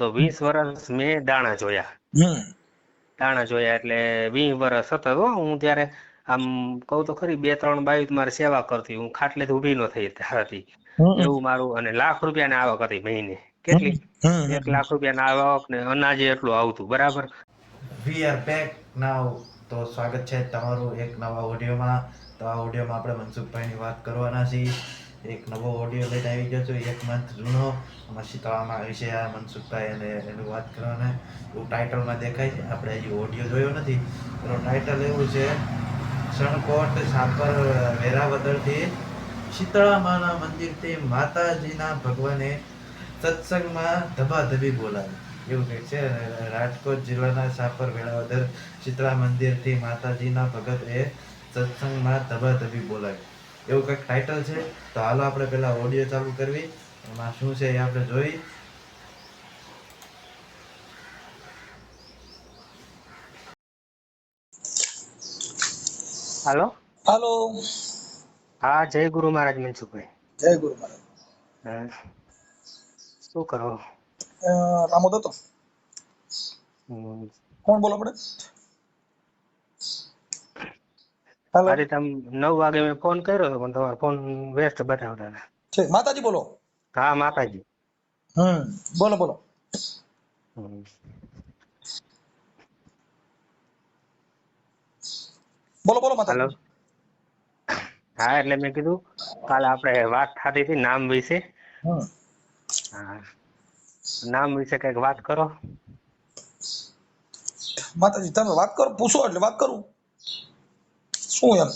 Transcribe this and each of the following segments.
તો 20 વર્ષ મેં દાણા જોયા. દાણા જોયા એટલે 20 વર્ષ સતત હો. હું ત્યારે આમ કહું તો ખરી 2-3 બાયું મારે સેવા કરતી, હું ખાટલેથી ઊભી ન થઈ હતી એવું મારું. અને લાખ રૂપિયાની આવક હતી મહિને. કેટલી? 1 લાખ રૂપિયાની આવક ને અનાજે એટલું આવતું. બરાબર. વી આર બેક નાઉ. તો સ્વાગત છે તમારું એક નવા ઓડિયોમાં. તો આ ઓડિયોમાં આપણે મનસુખભાઈની વાત કરવાના છીએ. એક નવો ઓડિયો લઈને આવી ગયો છું, 1 મંથ જૂનો. આમાં શીતળામાં વિશે આ મનસુખભાઈ અને એનું વાત કરવાના. એવું ટાઇટલમાં દેખાય છે. આપણે હજી ઓડિયો જોયો નથી. એનું ટાઇટલ એવું છે, સણકોટ સાપર વેરાવદરથી શીતળામાના મંદિરથી માતાજીના ભગવાને સત્સંગમાં ધબાધબી બોલાવી, એવું કંઈક છે. રાજકોટ જિલ્લાના સાપર વેળાવદર શીતળા મંદિરથી માતાજીના ભગત એ સત્સંગમાં ધબાધબી બોલાવી, એવું કંઈક ટાઇટલ છે. તો હાલો આપણે પેલા ઓડિયો ચાલુ કરવી, એમાં શું છે એ આપણે જોઈ. હાલો. હાલો. હા, જય ગુરુ મહારાજ મનસુખભાઈ. જય ગુરુ મહારાજ. શું કરો? રામો દત્તો. કોણ બોલો આપણે? હાલો. આજે તમે 9 વાગે મેં ફોન કર્યો હતો પણ તમારો ફોન વેસ્ટ બતાવતા હતા. ઠીક, માતાજી બોલો. હા, માતાજી. બોલો બોલો. બોલો બોલો હાલો. માતાજી. હા, એટલે મેં કીધું કાલે આપણે વાત થતી હતી નામ વિશે. હા, નામ વિશે કઈક વાત કરો. માતાજી તમે વાત કરો, પૂછો એટલે વાત કરું. શું એમ?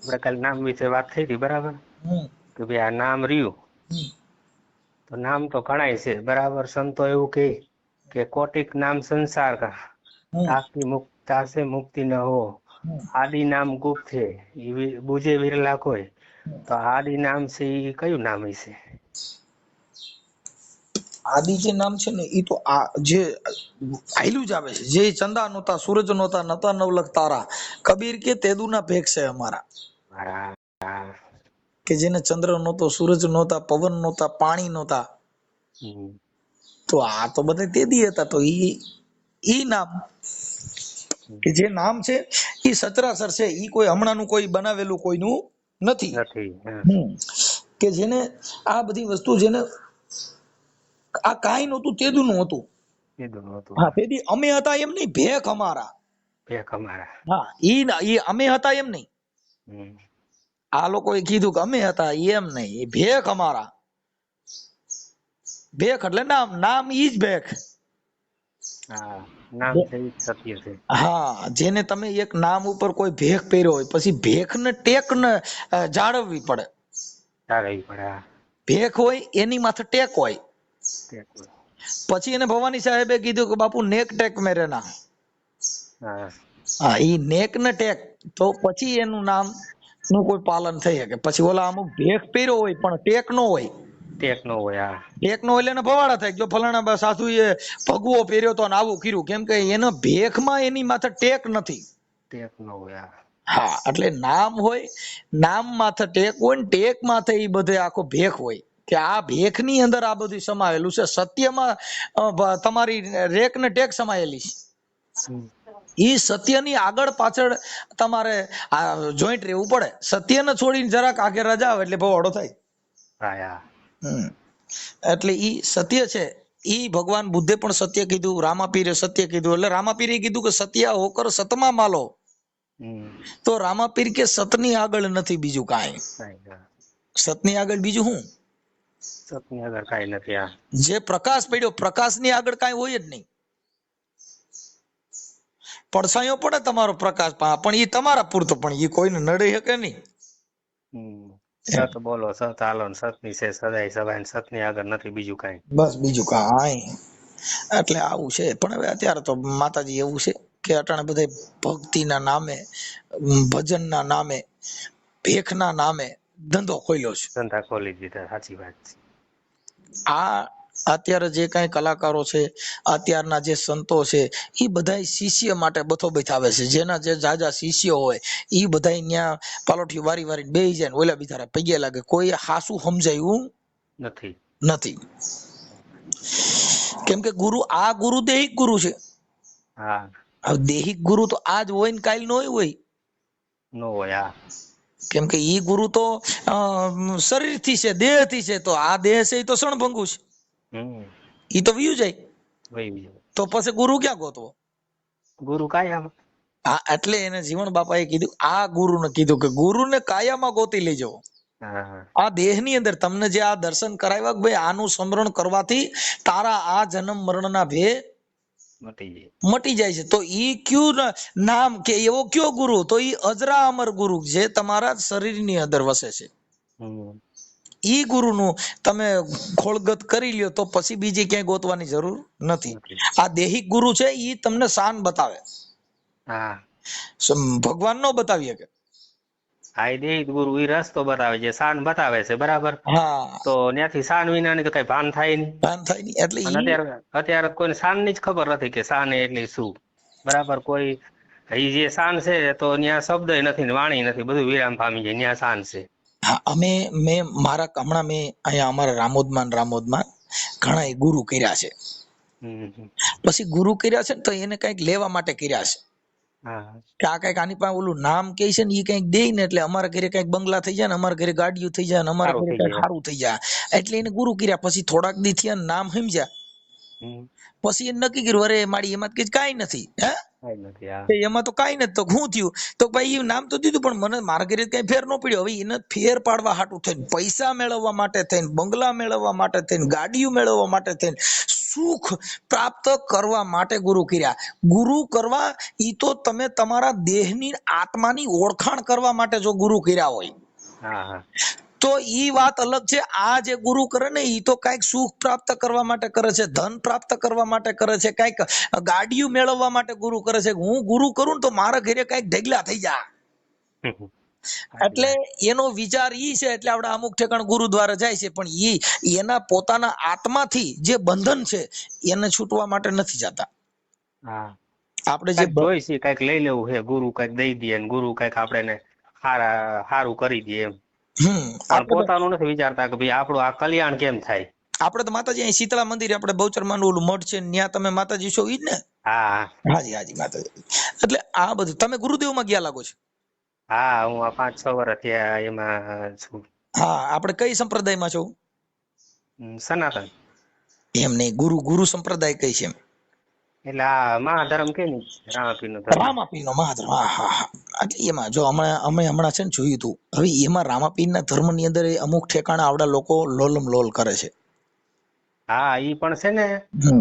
આપણે કાલે નામ વિશે વાત થઈ હતી, બરાબર? કે ભાઈ આ નામ રહ્યું તો નામ તો ઘણાય છે, બરાબર. સંતો એવું કે કોટિક નામ સંસાર કા તાકી મુક્તા સે મુક્તિ ન હો, આદિ નામ ગુપ્ત છે બુજે વિરલા કોઈ. તો આદિ નામ છે એ કયું નામ હશે? આદિ જે નામ છે ને એ તો આ જે આયલું જ આવે છે, જે ચંદા નહોતા, સૂરજ નહોતા, નતા નવલખ તારા, કબીર કે તેદુના ભેગ છે અમારા. કે જેને ચંદ્ર નહોતો, સૂરજ નહોતા, પવન નહોતા, પાણી નહોતા, તો આ તો બધા તેદી હતા. તો ઈ નામ કે જે નામ છે એ સચરાચર છે, ઈ કોઈ હમણાંનું કોઈ બનાવેલું કોઈનું નથી. કે જેને આ બધી વસ્તુ, જેને આ કાંઈ નહોતું તેદુનું હતું. હા, તેદી અમે હતા એમ નહીં, ભેખ અમારા. ભેખ અમારા. હા, ઈ અમે હતા એમ નહીં. આ લોકોએ કીધું કે અમે હતા એમ નહીં, ભેખ અમારા. ભેખ એટલે નામ, નામ ઈ જ ભેખ. નામ છે સત્ય છે. હા, જેને તમે એક નામ ઉપર કોઈ ભેખ પહેર્યો હોય, પછી ભેખ ને ટેક ને જાળવવી પડે. ભેખ હોય એની માથે ટેક હોય. પછી એને ભવાની સાહેબે કીધું કે બાપુ નેક ટેક મેરે ના. હા, ઈ નેક ને ટેક, તો પછી એનું નામ નું કોઈ પાલન થઈ શકે. પછી ઓલા અમુક ભેખ પહેર્યો હોય પણ ટેક નો હોય, ટેક નો હોય. ટેક નો એટલે એને ભવાડા થાય. જો ફલાણા સાધુ એ ભગવો પહેર્યો તો ને આવું કર્યું, કેમ કે એનો ભેખમાં એની માથે ટેક નથી. ટેક નો હોય. હા, એટલે નામ હોય, નામ માથે ટેક હોય ને ટેક માથે ઈ બધે આખો ભેખ હોય. કે આ ભેખ ની અંદર આ બધું સમાયેલું છે. સત્યમાં તમારી રેક ને ટેક સમાયેલી છે. ઈ સત્યની આગળ પાછળ તમારે જોઈન્ટ રહેવું પડે. સત્યને છોડીને જરાક આગળ જાવ એટલે ભવાડો થાય. એટલે ઈ સત્ય છે. ઈ ભગવાન બુદ્ધે પણ સત્ય કીધું, રામાપીરે સત્ય કીધું. એટલે રામાપીરે કીધું કે સત્ય હોકર સતમાં માલો. તો રામાપીર કે સતની આગળ નથી બીજું કાંઈ. સતની આગળ બીજું શું? સતની આગળ કાંઈ નથી. જે પ્રકાશ પડ્યો, પ્રકાશની આગળ કાંઈ હોય જ નહીં. પડછાયો પડે તમારો પ્રકાશ, પણ એ તમારા પૂરતો, પણ એ કોઈને નડી શકે નહીં. સત બોલો, સત હાલો, સતની છે સદાય સભાય, સતની આગળ નથી બીજું કાંઈ. બસ બીજું કાંઈ. એટલે આવું છે. પણ હવે અત્યારે તો માતાજી એવું છે કે અટાણે બધા ભક્તિના નામે, ભજનના નામે, ભેખના નામે ધંધો ખોલ્યો છે. ધંધા ખોલી દીધા. સાચી વાત છે. આ અત્યારે જે કઈ કલાકારો છે, અત્યારના જે સંતો છે, એ બધા શિષ્ય માટે બથો બેઠાવે છે. જેના જે જાજા શિષ્યો હોય એ બધા ત્યાં પાલોઠી વારી વારી બેહી જાય ને ઓલા બિચારા પગે લાગે. કોઈ હાસું સમજાયું નથી. નથી. કેમ કે ગુરુ, આ ગુરુ દેહિક ગુરુ છે. હા, હવે દેહિક ગુરુ તો આજ હોય ને કાલ નો હોય. નો હોય. હા, કેમ કે ઈ ગુરુ તો શરીર થી છે, દેહ થી છે. તો આ દેહ છે એ તો ક્ષણભંગુ છે, ઈ તો વયું જાય. વહી જાય. તો પછી ગુરુ ક્યાં ગોતવો? ગુરુ કાયમ. હા, એટલે એને જીવણ બાપાએ કીધું, આ ગુરુને કીધું કે ગુરુને કાયામાં ગોતી લેજો. હા, આ દેહની અંદર તમને જે આ દર્શન કરાવ્યા કે ભાઈ આનું સ્મરણ કરવાથી તારા આ જન્મ મરણના ભે મટી જાય. મટી જાય છે. તો ઈ કયું નામ કે એવો કયો ગુરુ? તો ઈ અજરા અમર ગુરુ જે તમારા શરીરની અંદર વસે છે. ઈ ગુરુનું તમે ખોળગત કરી લ્યો તો પછી બીજી ક્યાંય ગોતવાની જરૂર નથી. નથી. આ દેહિક ગુરુ છે ઈ તમને શાન બતાવે, હા, ભગવાન નો બતાવી શકે. આ દેહિક ગુરુ ઈ રસ્તો બતાવે છે, શાન બતાવે છે, બરાબર. હા, તો ત્યાંથી શાન વિનાની તો કઈ ભાન થાય નહીં. ભાન થાય નહીં. એટલે અને ઈ અત્યારે કોઈને શાન ની જ ખબર નથી કે શાન એટલે શું, બરાબર. કોઈ ઈ જે શાન છે તો ત્યાં શબ્દ નથી ને વાણી નથી, બધું વિરામ પામી જાય, ત્યાં શાન છે. હા, મેં મારા હમણાં મેં અહીંયા અમારા રામોદમાં ઘણા ગુરુ કર્યા છે. પછી ગુરુ કર્યા છે ને તો એને કઈક લેવા માટે કર્યા છે. હા, કે આ કઈક આની પાસે ઓલું નામ કે છે ને એ કઈક દે ને એટલે અમારા ઘરે કઈક બંગલા થઈ જાય ને, અમારા ઘરે ગાડીઓ થઈ જાય ને, અમારા સારું ઘરે થઈ કઈક જાય. સારું થઈ જાય. એટલે એને ગુરુ કર્યા. પછી થોડાક દી થયા નામ સમજ્યા, પછી એને નક્કી કર્યું, અરે મારી એમાં કઈ કાંઈ નથી. હે, કઈ નથી. હા, એમાં તો કાંઈ નથી. તો શું થયું? તો ભાઈ એ નામ તો દીધું પણ મને મારા ઘરે કઈ ફેર ન પડ્યો. હવે એને ફેર પાડવા હાટું થઈને, પૈસા મેળવવા માટે થઈને, બંગલા મેળવવા માટે થઈને, ગાડીઓ મેળવવા માટે થઈને, સુખ પ્રાપ્ત કરવા માટે ગુરુ કર્યા. ગુરુ કરવા ઈ તો તમે તમારા દેહની આત્માની ઓળખાણ કરવા માટે જો ગુરુ કર્યા હોય હા, તો ઈ વાત અલગ છે. આ જે ગુરુ કરે ને ઈ તો કઈક સુખ પ્રાપ્ત કરવા માટે કરે છે, ધન પ્રાપ્ત કરવા માટે કરે છે, કઈક ગાડીઓ મેળવવા માટે ગુરુ કરે છે. હું ગુરુ કરું ને તો મારા ઘરે કઈક ઢગલા થઈ જાય. એટલે એનો વિચાર ઈ છે. એટલે આપણે અમુક ઠેકાણ ગુરુ દ્વારા જાય છે, પણ ઈ એના પોતાના આત્માથી જે બંધન છે એને છૂટવા માટે નથી જતા. હા, આપણે જે કઈક જોઈ છે, કઈક લઈ લેવું છે, ગુરુ કઈક દઈ દે ને ગુરુ કઈક આપણે સારું કરી દે એમ. પણ આપણે પોતાનું નથી વિચારતા કે ભાઈ આપણું આ કલ્યાણ કેમ થાય. તો માતાજી અહીં શીતળા મંદિર આપણે બહુચરમાનું ઓલું મઠ છે ત્યાં તમે માતાજી છો ઈ જ ને? હા, હાજી માતાજી. એટલે આ બધું તમે ગુરુદેવમાં ગયા લાગો છો. હા, હું આ 5-6 વર્ષ થયા એમાં છું. હા, આપણે કઈ સંપ્રદાયમાં છો? સનાતન. એમ નહીં, ગુરુ સંપ્રદાય કઈ છે એમ? એટલે આ મહાધર્મ કે નહીં, રામાપીર નો ધર્મ. રામાપીરનો મહાધર્મ. હા. એટલે એમાં જો અમે હમણાં છે ને જોયું હતું. હવે એમાં રામાપીરના ધર્મની અંદર અમુક ઠેકાણા આવડા લોકો લોલમ લોલ કરે છે. હા, ઈ પણ છે ને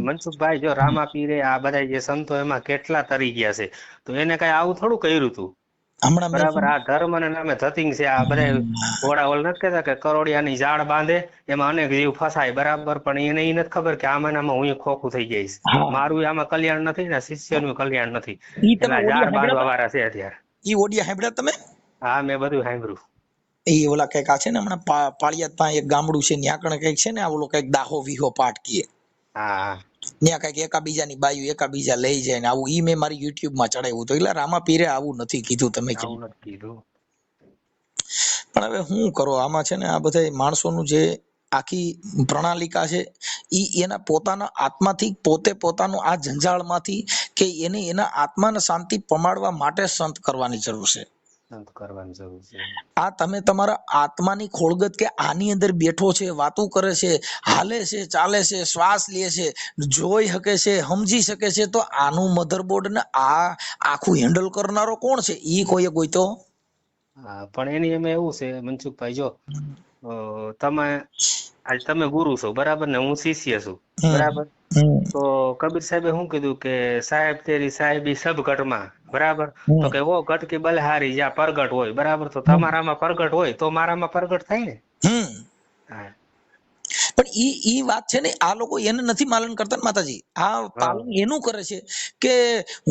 મનસુખભાઈ, જો રામાપીરે આ બધા જે સંતો એમાં કેટલા તરી ગયા છે, તો એને કઈ આવું થોડું કર્યું હતું, હમણાં બરાબર. આ ધર્મ ના નામે ધતિંગ છે. આ બધા ઘોડા ઓલ નથી કહેતા કે કરોડિયાની જાળ બાંધે એમાં અનેક જીવ ફસાય, બરાબર. પણ એને ઈ નથી ખબર કે આમાં હું ખોખું થઈ જઈશ, મારું આમાં કલ્યાણ નથી ને શિષ્યનું કલ્યાણ નથી. ઈ તમે એટલે જાળ બાંધવા વાળા છે અત્યારે. ઈ ઓડિયા સાંભળ્યા તમે? હા, મેં બધું સાંભળ્યું. એ ઓલા કઈક આ છે ને હમણાં પાળિયાદ પાસે એક ગામડું છે, ત્યાં કણે કઈક છે ને આ ઓલો કઈક દાહો વિહો પાઠ કીએ. હા, ત્યાં કઈક એકાબીજાની બાયું એકાબીજા લઈ જાય ને આવું. ઈ મેં મારી યુટ્યુબમાં ચડાવ્યું હતું. એટલે રામાપીરે આવું નથી કીધું, તમે આવું નથી કીધું. પણ હવે શું કરો, આમાં છે ને આ બધા માણસોનું જે આખી પ્રણાલિકા છે ઈ એના પોતાના આત્માથી પોતે પોતાનું આ જંજાળમાંથી કે એને એના આત્માને શાંતિ પમાડવા માટે સંત કરવાની જરૂર છે. કરવાની જરૂર છે. આ તમે તમારા આત્માની ખોળગત કે આની અંદર બેઠો છે, વાતું કરે છે, હાલે છે, ચાલે છે, શ્વાસ લે છે, જોઈ શકે છે, સમજી શકે છે, તો આનું મધરબોર્ડ ને આ આખું હેન્ડલ કરનારો કોણ છે? ઈ કોઈએ ગોઈતો? હા, પણ એની એમાં એવું છે મનસુખભાઈ, જો તમે ગુરુ છો, બરાબર, ને હું શિષ્ય છું, બરાબર. તો કબીર સાહેબે શું કીધું કે સાહેબ તેરી સાહેબી સબ ઘટમાં, બરાબર. તો કે વો ઘટ કી બલહારી જ્યાં પ્રગટ હોય, બરાબર. તો તમારામાં પ્રગટ હોય તો મારામાં પ્રગટ થાય ને. હા, પણ ઈ વાત છે ને, આ લોકો એને નથી પાલન કરતા ને માતાજી. આ પાલન એનું કરે છે કે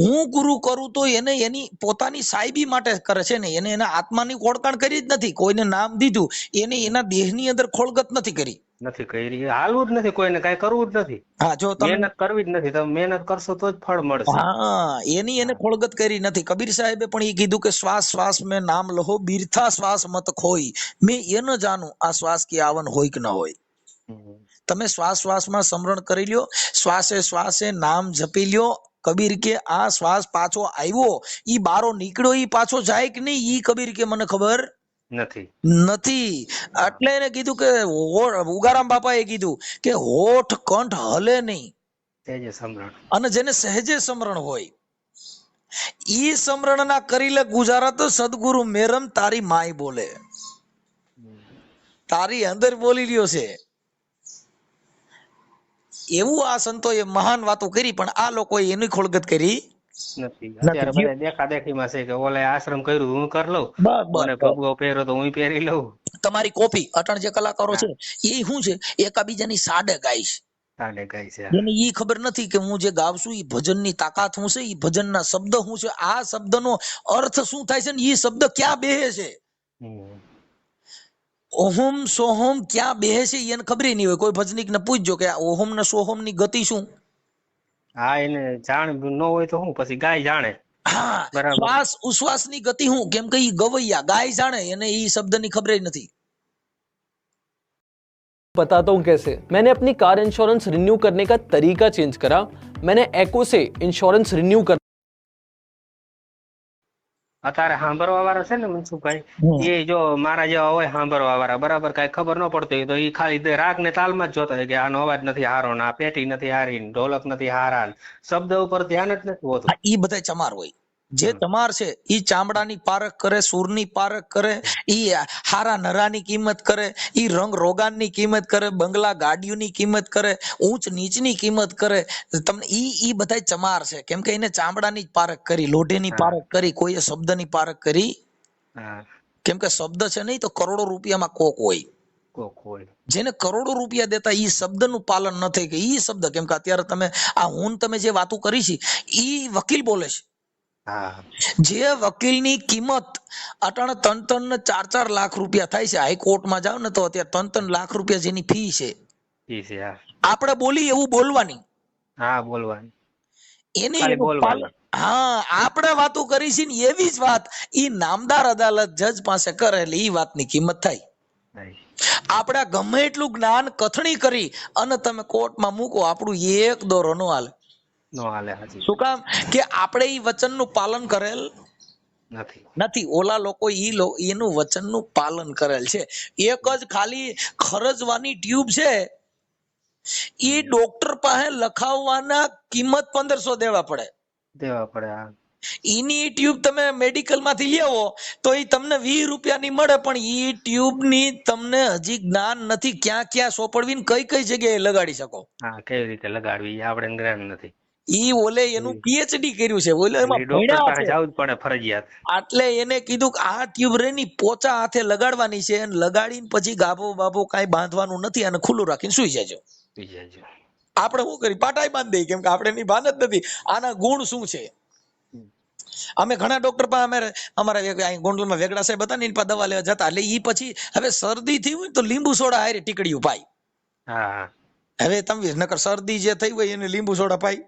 હું ગુરુ કરું તો એને એની પોતાની સાહેબી માટે કરે છે ને. એને એના આત્માની ઓળખાણ કરી જ નથી, કોઈને નામ દીધું, એને એના દેહની અંદર ખોળગત નથી કરી. નથી કરી, હાલવું જ નથી, કોઈને કઈ કરવું જ નથી. હા, જો તમે મહેનત કરવી જ નથી. તમે મહેનત કરશો તો જ ફળ મળશે. હા, એને ખોળગત કરી નથી. કબીર સાહેબે પણ એ કીધું કે શ્વાસ શ્વાસ મેં નામ લહો, બીરથા શ્વાસ મત ખોઈ, મેં એ ન જાણું આ શ્વાસ કી આવન હોય કે ન હોય. હમ. તમે શ્વાસ શ્વાસમાં સમરણ કરી લ્યો, શ્વાસે શ્વાસે નામ જપી લ્યો. કબીર કે આ શ્વાસ પાછો આવ્યો, ઈ બારો નીકળ્યો, ઈ પાછો જાય કે નહીં, ઈ કબીર કે મને ખબર નથી. નથી. એટલે એને કીધું કે ઉગારામ બાપાએ કીધું કે હોઠ કંઠ હલે નહીં, તે જ સમરણ. અને જેને સહેજે સમરણ હોય ઈ સમરણ ના કરી લે ગુજારા. તો સદગુરુ મેરમ તારી માય બોલે, તારી અંદર બોલી લ્યો છે. એવું આ સંતોએ મહાન વાતો કરી, પણ આ લોકોએ એની ખોળગત કરી નથી. અત્યારે બધા દેખા દેખીમાં છે કે ઓલે આશ્રમ કર્યું હું કરી લઉં, મને ભગવો પહેર્યો તો હું પહેરી લઉં. તમારી કોપી અટણ જે કલાકારો છે એ શું છે, એકાબીજાની સાડે ગાય છે. સાડે ગાય છે. એને ઈ ખબર નથી કે હું જે ગાવ છું ઈ ભજનની તાકાત શું છે, ઈ ભજનના શબ્દ શું છે, આ શબ્દનો અર્થ શું થાય છે, ને ઈ શબ્દ ક્યાં બેહે છે. ઓહમ સોહમ ક્યાં બેહે છે એને ખબર નહીં હોય. કોઈ ભજનીક ને પૂછજો કે ઓહમ ને સોહમ ની ગતિ શું. હા, એને જાણ ન હોય તો હું પછી ગાય જાણે. હા, બરાબર. શ્વાસ ઉશ્વાસ ની ગતિ શું, કેમ કે ઈ ગવૈયા ગાય જાણે, એને ઈ શબ્દ ની ખબર નથી. बताता हूँ कैसे। मैंने अपनी कार इंश्योरेंस रिन्यू करने का तरीका चेंज करा। मैंने एको से इंश्योरेंस रिन्यू कर અત્યારે સાંભળવા વાળા છે ને મનસુખભાઈ, એ જો મારા જેવા હોય સાંભળવા વાળા, બરાબર, કઈ ખબર ન પડતી હોય તો એ ખાલી રાગ ને તાલમાં જ જોતા હોય કે આનો અવાજ નથી હારો, ને આ પેટી નથી હારી, ઢોલક નથી હારા, શબ્દ ઉપર ધ્યાન જ નથી હોતું. ઈ બધા ચમાર હોય. જે ચમાર છે ઈ ચામડાની પારખ કરે, સૂરની પારખ કરે, ઈ હારા નરાની કિંમત કરે, ઈ રંગ રોગાનની કિંમત કરે, બંગલા ગાડીઓની કિંમત કરે, ઊંચ નીચની કિંમત કરે. તમને ઈ બધા ચમાર છે, કેમ કે એને ચામડાની જ પારખ કરી, લોઢેની પારખ કરી, કોઈએ શબ્દની પારખ કરી. કેમ કે શબ્દ છે નહીં તો કરોડો રૂપિયામાં કોક હોય. જેને કરોડો રૂપિયા દેતા ઈ શબ્દનું પાલન ન થઈ કે ઈ શબ્દ, કેમ કે અત્યારે તમે આ હું તમે જે વાતો કરી છે ઈ વકીલ બોલે છે. જે વકીલની કિંમત અટાણે 3-3 ને 4-4 લાખ રૂપિયા થાય છે. હાઈકોર્ટમાં જાવ ને તો અત્યારે 3-3 લાખ રૂપિયા જેની ફી છે. આપણે બોલી એવું બોલવાની. એને હા, આપણે વાતો કરી છે ને એવી જ વાત ઈ નામદાર અદાલત જજ પાસે કરે એટલે ઈ વાતની કિંમત થાય. આપણે ગમે એટલું જ્ઞાન કથણી કરી અને તમે કોર્ટમાં મૂકો, આપણું એક દોરો નો હાલે. શું કામ કે આપણે ઈ વચનનું પાલન કરેલ નથી. ઓલા લોકો એનું વચનનું પાલન કરેલ છે. એક જ ખાલી ખરજવાની ટ્યુબ છે, ઈ ડોક્ટર પાસે લખાવવાના કિંમત 1500 દેવા પડે. એની ટ્યુબ તમે મેડિકલ માંથી લેવો તો એ તમને 20 રૂપિયાની મળે, પણ ઈ ટ્યુબ ની તમને હજી જ્ઞાન નથી ક્યાં ક્યાં સોપડવી ને કઈ કઈ જગ્યાએ લગાડી શકો. કેવી રીતે લગાડવી આપણે જ્ઞાન નથી. ઈ ઓલે એનું પીએચડી કર્યું છે, ઓલે એમાં ભણ્યા છે, જવું જ પડે ફરજિયાત. એટલે એને કીધું કે આ ટ્યુબ રેની પોચા હાથે લગાડવાની છે, અને લગાડીને પછી ગાભો બાભો કાંઈ બાંધવાનું નથી, અને ખુલ્લું રાખીને સુઈ જાજો. આપણે શું કરી પાટાઈ બાંધી દઈએ, કેમ કે આપણે એની ભાન જ નથી આના ગુણ શું છે. અમે ઘણા ડોક્ટર પાસે અમારા ગોંડલમાં વેગડા સાહેબ હતા ને એની પાસે દવા લેવા જતા, એટલે ઈ પછી હવે શરદી થઈ હોય તો લીંબુ સોડા હારે ટીકડીયું પાય. હવે તમે નકર શરદી જે થઈ હોય એને લીંબુ સોડા પાય,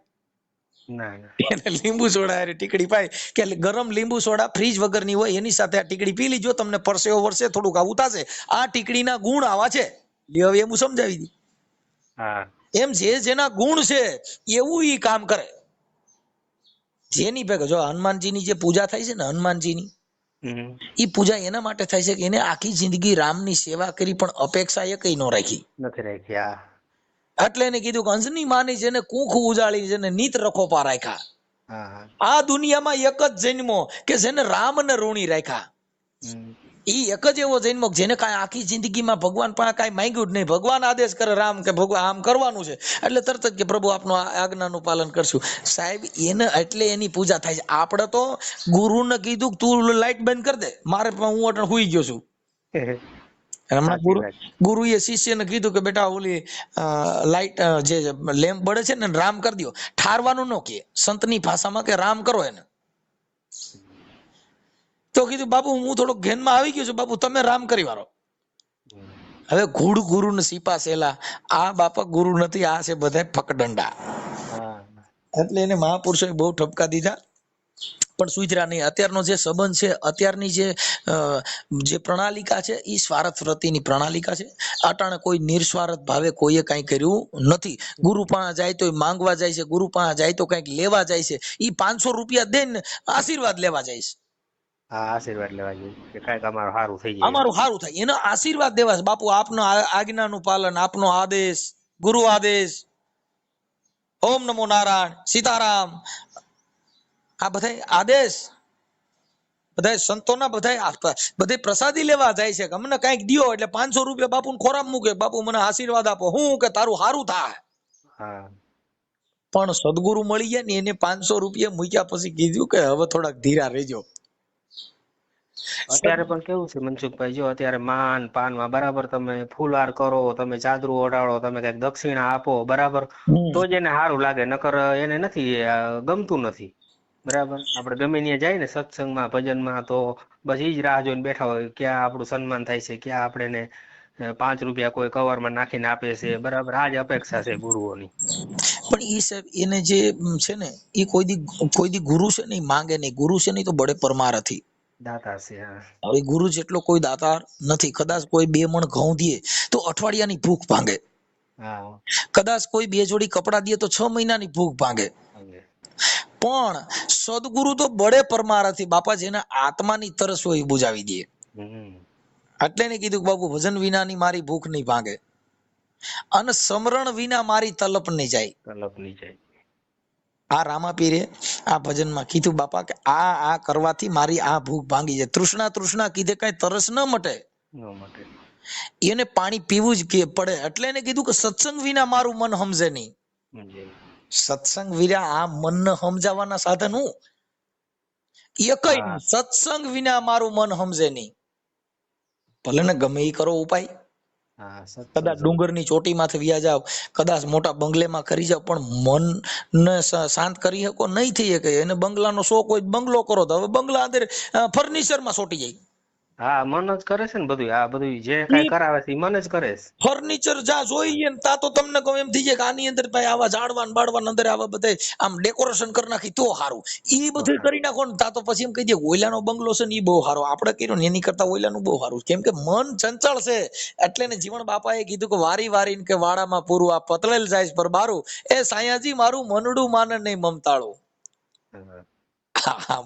એને લીંબુ સોડા હારે ટીકડી પાય કે ગરમ લીંબુ સોડા ફ્રીજ વગરની હોય એની સાથે આ ટીકડી પી લીજો, તમને પરસેવો વરસે, થોડુંક આવું થશે, આ ટીકડીના ગુણ આવા છે. હવે એમ સમજાવી દી. એમ જેના ગુણ છે એવું ઈ કામ કરે. જેની ભેગા જો હનુમાનજીની જે પૂજા થાય છે ને, હનુમાનજીની ઈ પૂજા એના માટે થાય છે કે એને આખી જિંદગી રામની સેવા કરી પણ અપેક્ષા એ કઈ ન રાખી. એટલે એને કીધું કે અંજની માની જેને કુખ ઉજાળી, જેને નીત રખોપા રાખ્યા. આ દુનિયામાં એક જ જન્મો કે જેને રામ ને ઋણી રાખ્યા. ઈ એક જ એવો જન્મ જેને કાંઈ આખી જિંદગીમાં ભગવાન પાસે કાંઈ માંગ્યું જ નહીં. ભગવાન આદેશ કરે રામ કે ભગવાન આમ કરવાનું છે એટલે તરત જ કે પ્રભુ આપનું આજ્ઞાનું પાલન કરશું. સાહેબ એને એટલે એની પૂજા થાય છે. આપણે તો ગુરુને કીધું તું લાઈટ બંધ કરી દે, મારે હું અટણ હુઈ ગયો છું. હમણાં ગુરુએ શિષ્યને કીધું કે બેટા ઓલી લાઈટ જે લેમ્પ બળે છે ને રામ કરી દો. ઠારવાનું ન કે સંતની ભાષામાં કે રામ કરો એને. તો કીધું બાપુ હું થોડોક ઘેનમાં આવી ગયો છું, બાપુ તમે રામ કરી વાળો. હવે ઘૂડ ગુરુ ને સીપા સેલા, આ બાપા ગુરુ નથી, આ છે બધા ફકડંડા. એટલે એને મહાપુરુષોએ બહુ ઠપકા દીધા. પણ સુધર્યા નહીં. અત્યારનો જે સંબંધ છે, અત્યારની જે પ્રણાલિકા છે એ સ્વાર્થ વૃત્તિની પ્રણાલિકા છે. અટાણે કોઈ નિસ્વાર્થ ભાવે કોઈએ કઈ કર્યું નથી. ગુરુ પાસે જાય તો માંગવા જાય છે, ગુરુ પાસે જાય તો કઈક લેવા જાય છે. ઈ 500 રૂપિયા દઈને આશીર્વાદ લેવા જાય છે. હા, આશીર્વાદ લેવા જોઈએ કે કાંઈક અમારું સારું થઈ જાય. અમારું સારું થાય એનો આશીર્વાદ દેવા છે. બાપુ આપનો આજ્ઞાનું પાલન, આપનો આદેશ, ગુરુ આદેશ, ઓમ નમો નારાયણ, સીતારામ, આ બધા આદેશ બધા સંતોના બધા પ્રસાદી લેવા જાય છે કે અમને કઈક દિયો. એટલે 500 રૂપિયા બાપુને ખોરાક મૂકે, બાપુ મને આશીર્વાદ આપો, હું કે તારું સારું થાય. હા, પણ સદગુરુ મળી ગયા ને એને 500 રૂપિયા મૂક્યા પછી કીધું કે હવે થોડાક ધીરા રહેજો. અત્યારે પણ કેવું છે મનસુખભાઈ, જો અત્યારે માન પાનમાં બરાબર તમે ફૂલહાર કરો, તમે ચાદરું ઓઢાડો, તમે કઈક દક્ષિણા આપો બરાબર, તો જ એને સારું લાગે. નકર એને નથી ગમતું નથી. બરાબર, આપણે ગમે ત્યાં જાય ને સત્સંગમાં ભજનમાં તો બસ ઈ જ રાહ જોઈને બેઠા હોય ક્યાં આપણું સન્માન થાય છે, ક્યાં આપણે 5 રૂપિયા કોઈ કવરમાં નાખીને આપે છે. બરાબર, આ જ અપેક્ષા છે ગુરુઓની. પણ ઈ સાહેબ એને જે છે ને એ કોઈ દી ગુરુ છે ને માંગે નહીં. ગુરુ છે ને તો બડે પરમારથી દાતા છે. હા, હવે ગુરુ જેટલો કોઈ દાતાર નથી. કદાચ કોઈ 2 મણ ઘઉં દે તો અઠવાડિયાની ભૂખ ભાંગે. હા, કદાચ કોઈ 2 જોડી કપડા દે તો 6 મહિનાની ભૂખ ભાંગે. પણ સદગુરુ તો બડે પરમારથી બાપા જેને આત્માની તરસ હોય એ બુજાવી દે. એટલે ને કીધું કે બાપુ ભજન વિનાની મારી ભૂખ નહીં ભાંગે અને સમરણ વિના મારી તલપ નહીં જાય. તલપ નહીં જાય. આ રામાપીરે આ ભજનમાં કીધું બાપા કે આ કરવાથી મારી આ ભૂખ ભાંગી જાય. તૃષ્ણા કીધે કઈ તરસ ન મટે, એને પાણી પીવું જ કે પડે. એટલે એને કીધું કે સત્સંગ વિના મારું મન સમજે નહીં. સત્સંગ વિના આ મનને સમજાવવાના સાધન હું એકઈ નહીં. સત્સંગ વિના મારું મન સમજે નહીં. ભલે ને ગમે એ કરો ઉપાય, કદાચ ડુંગરની ચોટીમાંથી વ્યા જાવ, કદાચ મોટા બંગલેમાં કરી જાવ, પણ મનને શાંત કરી શકો નહીં થઈ શકે. એને બંગલાનો શોખ હોય, બંગલો કરો તો હવે બંગલા અંદર ફર્નિચરમાં સોટી જાય. હા, મન જ કરે છે ને બધું. આ બધું જે કઈ કરાવે છે મન જ કરે છે. ફર્નિચર જ્યાં જોઈએ ને ત્યાં તો તમને કહું એમ થઈ જાય કે આની અંદર ભાઈ આવા ઝાડવાન બાળવાન અંદર આવા બધા આમ ડેકોરેશન કરી નાખી તો સારું. એ બધું કરી નાખો ને તા તો પછી એમ કહી દે ઓઈલાનો બંગલો છે ને એ બહુ સારો, આપણે કર્યો ને એની કરતા ઓઈલાનું બહુ સારું. કેમ કે મન ચંચળ છે. એટલે ને જીવન બાપાએ કીધું કે વારી વારીને કે વાડામાં પૂરું આ પતળેલ જાય પર બારું, એ સાયાજી મારું મનડું માને નહીં મમતાળું.